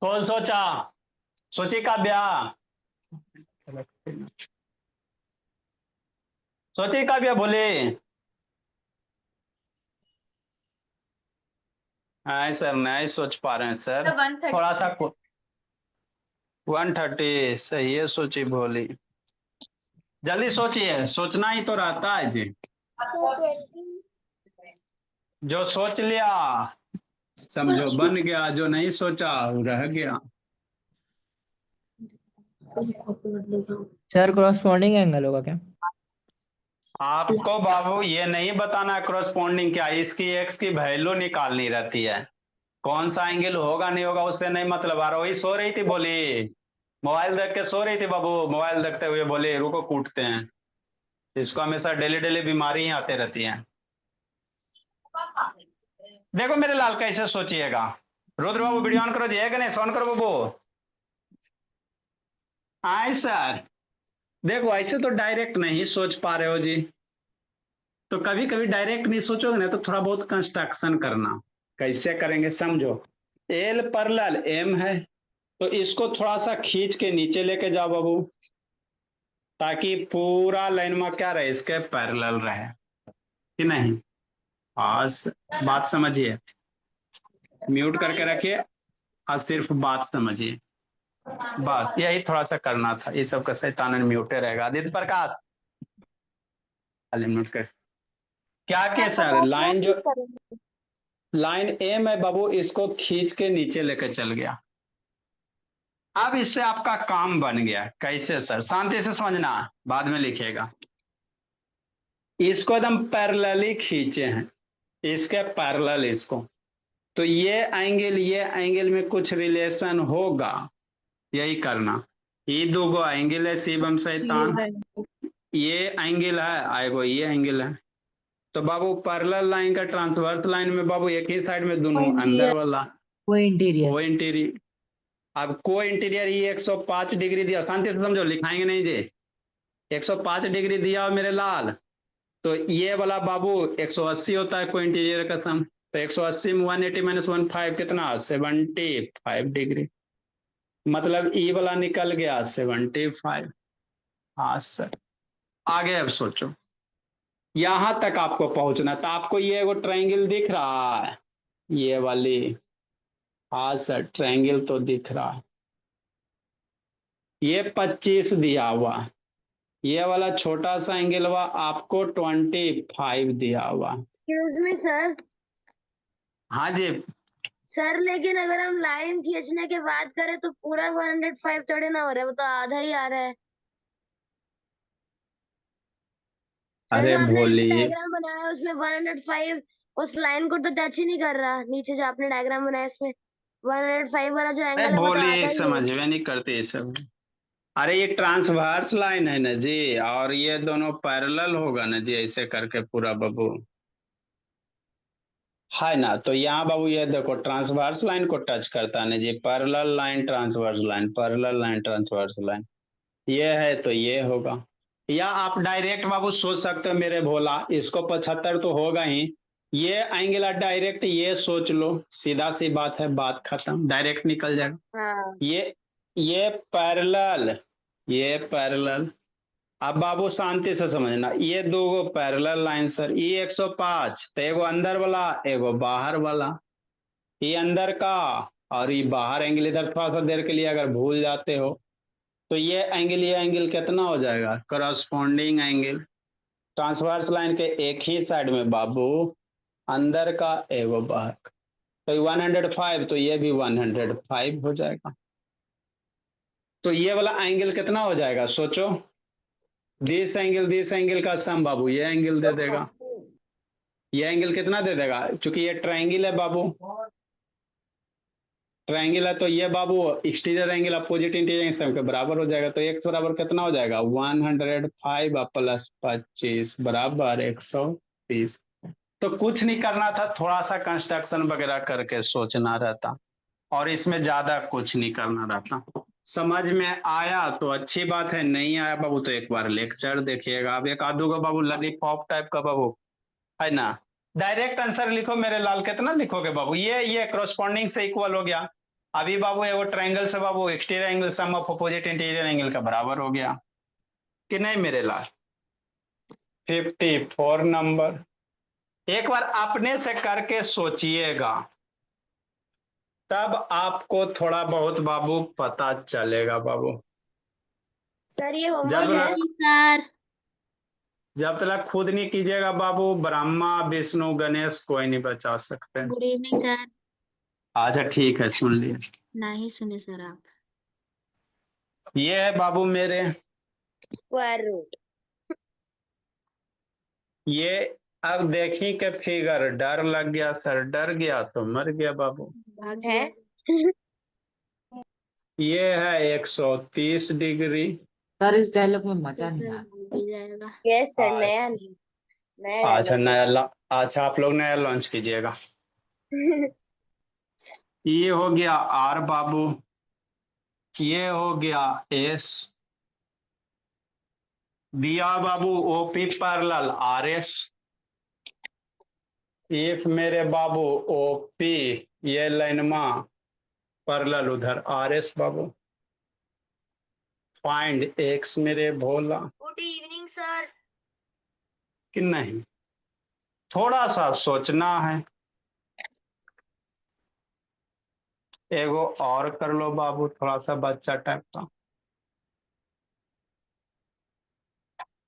कौन सोचा सोची काव्या। सोचिए काव्या बोले। हाँ सर नहीं सोच पा रहे हैं सर, 130 थोड़ा सा 130 सही है, सोची भोली। जल्दी सोचिए, सोचना ही तो रहता है जी। जो सोच लिया समझो बन गया, जो नहीं सोचा वो रह गया। सर क्रॉसपॉन्डिंग एंगल होगा क्या? आपको बाबू ये नहीं बताना क्रॉसपॉन्डिंग क्या, इसकी एक्स की वैल्यू निकालनी रहती है। कौन सा एंगल होगा नहीं होगा उससे नहीं मतलब। आ वही सो रही थी बोली, मोबाइल देख के सो रही थी बाबू, मोबाइल देखते हुए बोले रुको कूटते हैं। इसको हमेशा डेली डेली बीमारी ही आते रहती है। देखो मेरे लाल कैसे सोचिएगा। रुद्र बाबू वीडियो ऑन करो जी, है कि नहीं? ऑन करो बाबू। आए सर देखो ऐसे तो डायरेक्ट नहीं सोच पा रहे हो जी, तो कभी कभी डायरेक्ट नहीं सोचोगे ना तो थोड़ा बहुत कंस्ट्रक्शन करना। कैसे करेंगे समझो। एल पैरेलल एम है तो इसको थोड़ा सा खींच के नीचे लेके जाओ बाबू, ताकि पूरा लाइन में क्या रहे, इसके पैरेलल रहे कि नहीं। हाँ बात समझिए, म्यूट करके रखिए और सिर्फ बात समझिए, बस यही थोड़ा सा करना था। ये सब का शैतान म्यूटे रहेगा। आदित्य प्रकाश म्यूट कर। क्या के सर लाइन जो लाइन एम है बाबू, इसको खींच के नीचे लेकर चल गया। अब इससे आपका काम बन गया। कैसे सर? शांति से समझना, बाद में लिखेगा। इसको एकदम पैरेलली खींचे हैं, इसके पैरेलल इसको, तो ये एंगल में कुछ रिलेशन होगा, यही करना। ये दो एंगल है शिवम शैतान, ये एंगल है आएगो, ये एंगल है। तो बाबू पैरेलल लाइन का ट्रांसवर्स लाइन में बाबू एक ही साइड में दोनों अंदर वाला वो इंटीरियर। वो इंटीरियर। अब को इंटीरियर ये 105 डिग्री दिया, शांति से समझो, लिखाएंगे नहीं जी। 105 डिग्री दिया मेरे लाल, तो ये वाला बाबू 180 होता है को इंटीरियर का सम। तो 180 में 180 माइनस 15 कितना? 75 डिग्री। मतलब ई वाला निकल गया 75। हाँ सर आगे अब सोचो, यहां तक आपको पहुंचना था। आपको ये वो ट्रायंगल दिख रहा है, ये वाली। हाँ सर ट्रायंगल तो दिख रहा है। ये 25 दिया हुआ, ये वाला छोटा सा एंगल हुआ आपको 25 दिया हुआ। Excuse me sir. हाँ जी सर लेकिन अगर हम लाइन खींचने के बाद करें तो पूरा 105 थोड़ी ना हो रहा है, वो तो आधा ही आ रहा है। सर अरे जो आपने भोली, डायग्राम बनाया है उसमें 105 उस लाइन को तो टच ही नहीं कर रहा। नीचे जो आपने डायग्राम बनाया इसमें 105 वाला जो अरे एंगल है वो तो आधा भोली ही है। समझ में नहीं करते ये सब। अरे ये ट्रांसवर्स लाइन है ना जी, और ये दोनों पैरेलल होगा ना जी, ऐसे करके पूरा बाबू है ना। तो यहाँ बाबू ये देखो ट्रांसवर्स लाइन को टच करता है ना जी, parallel line transversal line, parallel line transversal line, ये है तो ये होगा। या आप डायरेक्ट बाबू सोच सकते हो मेरे भोला, इसको 75 तो होगा ही, ये एंगल डायरेक्ट ये सोच लो, सीधा सी बात है, बात खत्म, डायरेक्ट निकल जाएगा। हाँ ये पैरेलल, ये पैरेलल। अब बाबू शांति से समझना, ये दो गो पैरेलल लाइन सर, ये 105 तो एगो अंदर वाला एगो बाहर वाला, ये अंदर का और ये बाहर एंगल। इधर थोड़ा सा देर के लिए अगर भूल जाते हो तो ये एंगल कितना हो जाएगा? Corresponding angle. ट्रांसवर्स लाइन के एक ही साइड में बाबू अंदर का एगो बाहर का, तो 105 तो ये भी 105 हो जाएगा। तो ये वाला एंगल कितना हो जाएगा सोचो? दिस एंगल का सम बाबू ये एंगल दे देगा। ये एंगल कितना दे देगा? चूंकि ये ट्रायंगल है बाबू, ट्रायंगल है तो ये बाबू एक्सटीरियर एंगल अपोजिट इंटीरियर सम के बराबर हो जाएगा। तो x बराबर कितना हो जाएगा? 105 प्लस 25 बराबर 130। तो कुछ नहीं करना था, थोड़ा सा कंस्ट्रक्शन वगैरह करके सोचना रहता, और इसमें ज्यादा कुछ नहीं करना रहता। समझ में आया तो अच्छी बात है, नहीं आया बाबू तो एक बार लेक्चर देखिएगा। अब एक आधू का बाबू लॉलीपॉप टाइप का बाबू है ना, डायरेक्ट आंसर लिखो मेरे लाल। कितना लिखोगे बाबू? ये क्रॉसपॉन्डिंग से इक्वल हो गया, अभी बाबू वो ट्रायंगल से बाबू exterior angle sum of opposite interior angle का बराबर हो गया कि नहीं मेरे लाल? 54 नंबर। एक बार अपने से करके सोचिएगा, तब आपको थोड़ा बहुत बाबू पता चलेगा बाबू। सर ये जब होमवर्क है। सर जब तक खुद नहीं कीजिएगा बाबू, ब्रह्मा विष्णु गणेश कोई नहीं बचा सकते। Good evening sir. अच्छा ठीक है, सुन लिए। नहीं सुने सर आप। ये है बाबू मेरे, स्क्वायर रूट। ये अब देखी के फिगर, डर लग गया सर, डर गया तो मर गया बाबू। भाग है गया। ये है 130 डिग्री। सर इस डायलॉग में मजा नहीं सर आया। भाग ही जाएगा। यस सर, अच्छा। नया नया अच्छा डायलॉग। अच्छा आप लोग नया लॉन्च कीजिएगा। ये हो गया आर बाबू, ये हो गया एस, दिया बाबू OP parallel R S. If मेरे बाबू ओपी ये लाइनमा पैरेलल उधर आर एस बाबू। फाइंड एक्स मेरे भोला। Good evening sir. कि नहीं, थोड़ा सा सोचना है। एगो और कर लो बाबू, थोड़ा सा बच्चा टाइप का।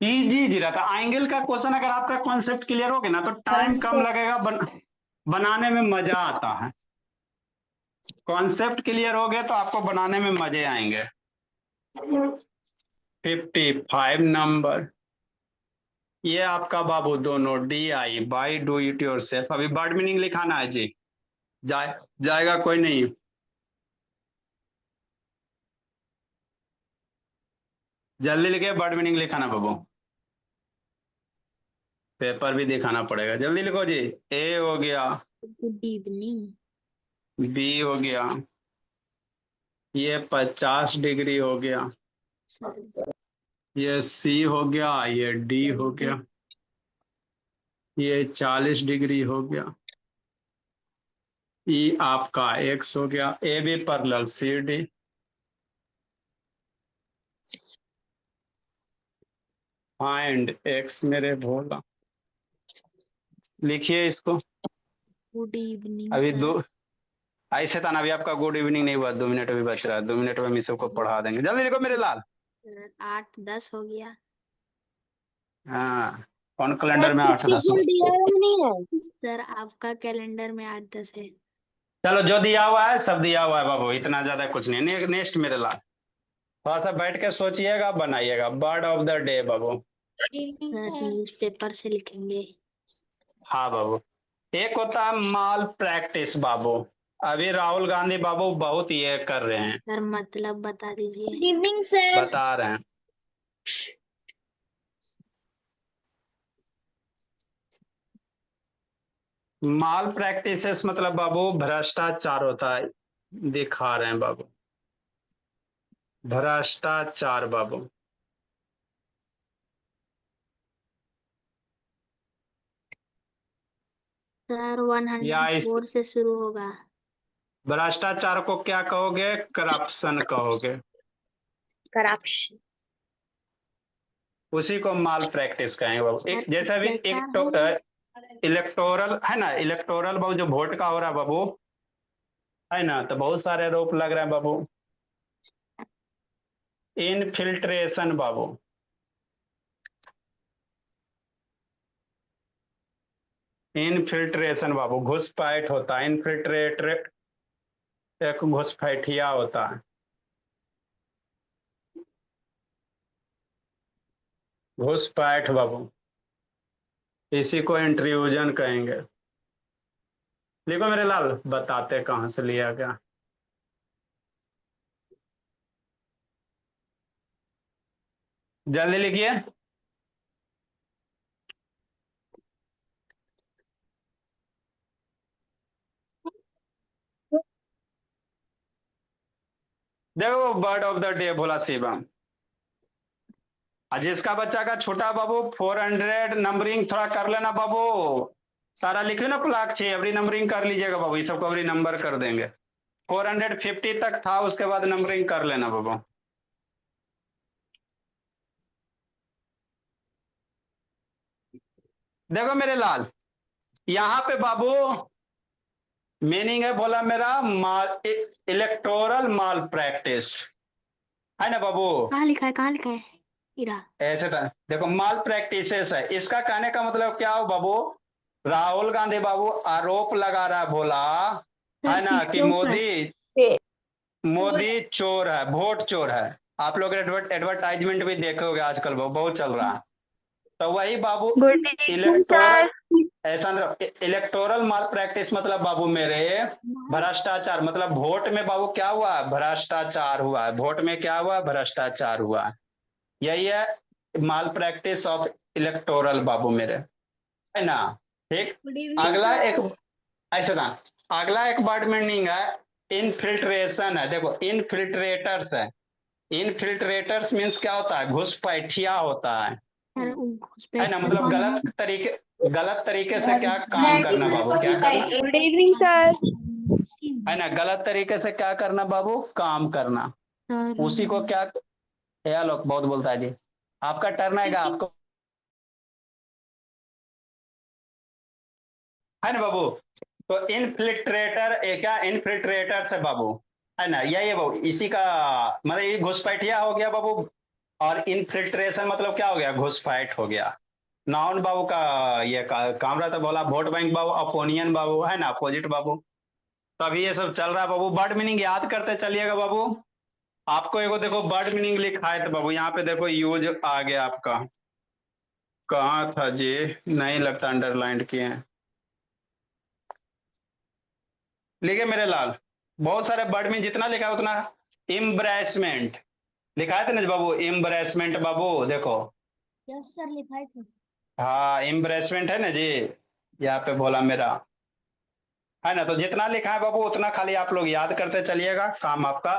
इजी रहता एंगल का क्वेश्चन। अगर आपका कॉन्सेप्ट क्लियर हो गया ना तो टाइम कम लगेगा, बनाने में मजा आता है। कॉन्सेप्ट क्लियर हो गया तो आपको बनाने में मजे आएंगे। 55 नंबर। ये आपका बाबू दोनों D I by do it yourself. अभी वर्ड मीनिंग लिखाना है जी, जाएगा कोई नहीं। जल्दी लिखे, वर्ड मीनिंग लिखाना बाबू, पेपर भी दिखाना पड़ेगा। जल्दी लिखो जी। ए हो गया, गुड इवनिंग। बी हो गया, ये 50 डिग्री हो गया, सर ये सी हो गया, ये डी हो जल्दी। गया, ये 40 डिग्री हो गया, ई आपका एक्स हो गया, A B parallel C D. Find x मेरे भोला। लिखिए इसको। गुड इवनिंग अभी सर। दो ऐसे था ना, अभी आपका गुड इवनिंग नहीं हुआ, 2 मिनट अभी बच रहा है। 2 मिनट में हम सबको पढ़ा देंगे। जल्दी लिखो मेरे लाल। सर 8-10 हो गया। हाँ, कौन कैलेंडर सर में 8-10 प्रैक्टिकल दिया हुआ नहीं है। सर आपका कैलेंडर में 8-10 है। चलो जो दिया हुआ है सब दिया हुआ है बाबू, इतना ज्यादा कुछ नहीं। नेक्स्ट मेरे लाल, थोड़ा सा बैठ के सोचिएगा, बनाइएगा। Bird of the day Babu. Sir newspaper से लिखेंगे। हाँ बाबू। एक होता है माल प्रैक्टिस बाबू। अभी राहुल गांधी बाबू बहुत ये कर रहे हैं, सर मतलब बता दीजिए। Good evening sir. बता रहे हैं। माल प्रैक्टिसेस मतलब बाबू भ्रष्टाचार होता है, दिखा रहे हैं बाबू, भ्रष्टाचार बाबू। सर या इस 104 से शुरू होगा। भ्रष्टाचार को क्या कहोगे? करप्शन कहोगे। करप्शन। उसी को माल प्रैक्टिस कहेंगे बाबू। एक जैसा भी इलेक्टोरल है ना, इलेक्टोरल बाबू जो वोट का हो रहा है बाबू, है ना, तो बहुत सारे आरोप लग रहे हैं बाबू। इनफिल्ट्रेशन बाबू, इनफिल्ट्रेशन बाबू घुसपैठ होता है। इनफिल्ट्रेट एक घुसपैठिया होता है, घुसपैठ बाबू। इसी को इंट्रूजन कहेंगे। लिखो मेरे लाल, बताते कहां से लिया गया। जल्दी लिखिए। देखो बर्ड ऑफ द डे भोला शिवम। जिसका बच्चा का छोटा बाबू 400 नंबरिंग थोड़ा कर लेना बाबू। सारा लिखियो ना प्लाक 6 अवरी नंबरिंग कर लीजिएगा बाबू, ये सबको अवरी नंबर कर देंगे। 450 तक था, उसके बाद नंबरिंग कर लेना बाबू। देखो मेरे लाल, यहाँ पे बाबू मीनिंग है बोला मेरा माल इलेक्टोरल माल प्रैक्टिस, है ना बाबू। कहाँ लिखा है, कहाँ लिखा है? इरा। ऐसे था, देखो माल प्रैक्टिसेस है, इसका कहने का मतलब क्या हो बाबू, राहुल गांधी बाबू आरोप लगा रहा है, बोला है सर ना कि किसके ऊपर? मोदी मोदी चोर है, वोट चोर है। आप लोग एडवर्टाइजमेंट भी देखोगे आजकल बहुत चल रहा है। तो वही बाबू इलेक्टोरल ऐसा इलेक्टोरल माल प्रैक्टिस मतलब बाबू मेरे भ्रष्टाचार, मतलब वोट में बाबू क्या हुआ, भ्रष्टाचार हुआ है, वोट में क्या हुआ, भ्रष्टाचार हुआ है। यही है माल प्रैक्टिस ऑफ इलेक्टोरल बाबू मेरे, है ना। ठीक, गुड इवनिंग अगला सर। एक ऐसा था, अगला एक वर्ड मीनिंग है इनफिल्ट्रेशन है। देखो इनफिल्ट्रेटर्स है, इनफिल्ट्रेटर्स मीन्स क्या होता है, घुसपैठिया होता है सर है ना। घुसपैठिया मतलब कौन है? गलत तरीके से क्या काम करना बाबू, क्या करना, गुड इवनिंग सर। है ना, गलत तरीके से क्या करना बाबू, काम करना। सर उसी को क्या, ये लोग बहुत बोलता है जी, आपका टर्न आएगा आपको, है ना बाबू। तो इनफिल्ट्रेटर क्या, इनफिल्ट्रेटर से बाबू, है ना, यही है बाबू, इसी का मतलब ये घुसपैठिया हो गया बाबू, और इनफिल्ट्रेशन मतलब क्या हो गया, घुसपैठ हो गया। नाउन बाबू का ये काम रहता, बोला वोट बैंक बाबू, अपोनियन बाबू, है ना, अपोजिट बाबू। तो अभी ये सब चल रहा है बाबू, वर्ड मीनिंग याद करते चलिएगा बाबू। आपको एगो देखो वर्ड मीनिंग लिखा है तो बाबू यहाँ पे देखो यूज आ गया आपका, कहाँ था जी, नहीं लगता अंडरलाइन किए हैं, लिखे मेरे लाल, बहुत सारे वर्ड में जितना लिखा है उतना। इम्ब्रेसमेंट लिखा है था ना बाबू, इम्ब्रेसमेंट बाबू देखो, यस सर लिखा है सर। हाँ इम्ब्रेसमेंट है ना जी, यहाँ पे बोला मेरा, है ना। तो जितना लिखा है बाबू उतना खाली आप लोग याद करते चलिएगा, काम आपका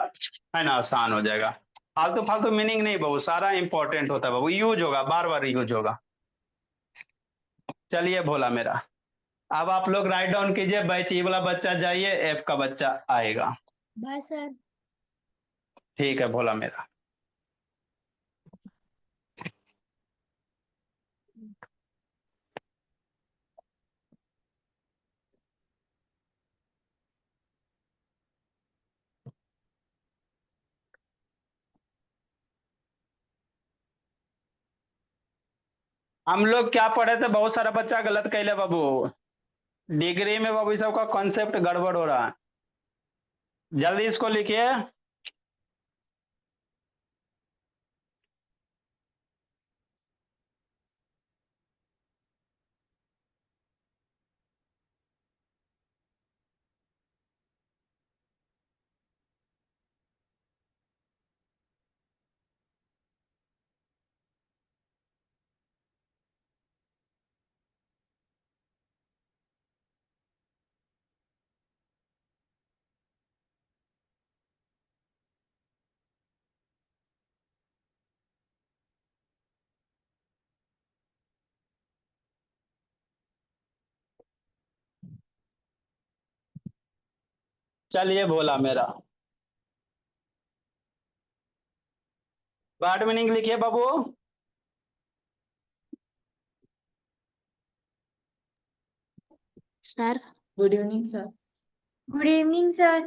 है ना आसान हो जाएगा। फालतू फालतू मीनिंग नहीं बाबू, सारा इंपॉर्टेंट होता है बाबू, यूज होगा, बार बार यूज होगा। चलिए भोला मेरा, अब आप लोग राइट डाउन कीजिए, बैच ई वाला बच्चा जाइए, एफ का बच्चा आएगा। Bye sir. ठीक है भोला मेरा। हम लोग क्या पढ़े थे, बहुत सारा बच्चा गलत कैले बाबू, डिग्री में बाबू सबका कॉन्सेप्ट गड़बड़ हो रहा है, जल्दी इसको लिखिए। चलिए भोला मेरा, वर्ड मीनिंग लिखिए बाबू। Sir good evening sir. Good evening sir.